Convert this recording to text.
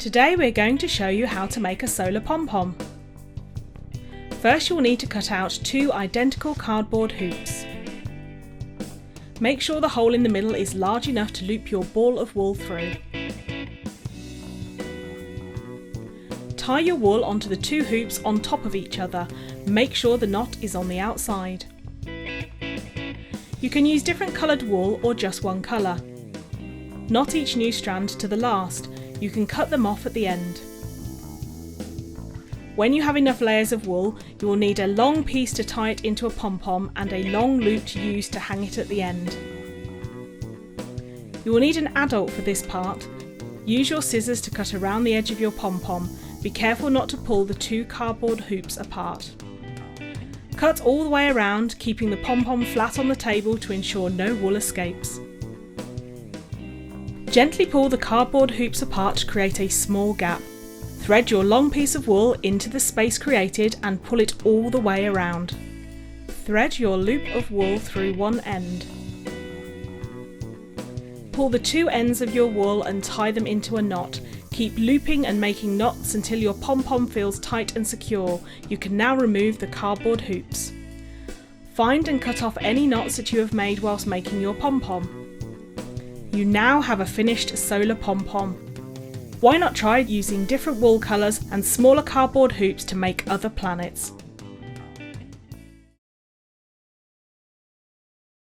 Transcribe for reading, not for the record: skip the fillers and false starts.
Today we're going to show you how to make a solar pom-pom. First you'll need to cut out 2 identical cardboard hoops. Make sure the hole in the middle is large enough to loop your ball of wool through. Tie your wool onto the 2 hoops on top of each other. Make sure the knot is on the outside. You can use different coloured wool or just one colour. Knot each new strand to the last. You can cut them off at the end. When you have enough layers of wool, you will need a long piece to tie it into a pom-pom and a long loop to use to hang it at the end. You will need an adult for this part. Use your scissors to cut around the edge of your pom-pom. Be careful not to pull the 2 cardboard hoops apart. Cut all the way around, keeping the pom-pom flat on the table to ensure no wool escapes. Gently pull the cardboard hoops apart to create a small gap. Thread your long piece of wool into the space created and pull it all the way around. Thread your loop of wool through one end. Pull the 2 ends of your wool and tie them into a knot. Keep looping and making knots until your pom-pom feels tight and secure. You can now remove the cardboard hoops. Find and cut off any knots that you have made whilst making your pom-pom. You now have a finished solar pom-pom. Why not try using different wool colours and smaller cardboard hoops to make other planets?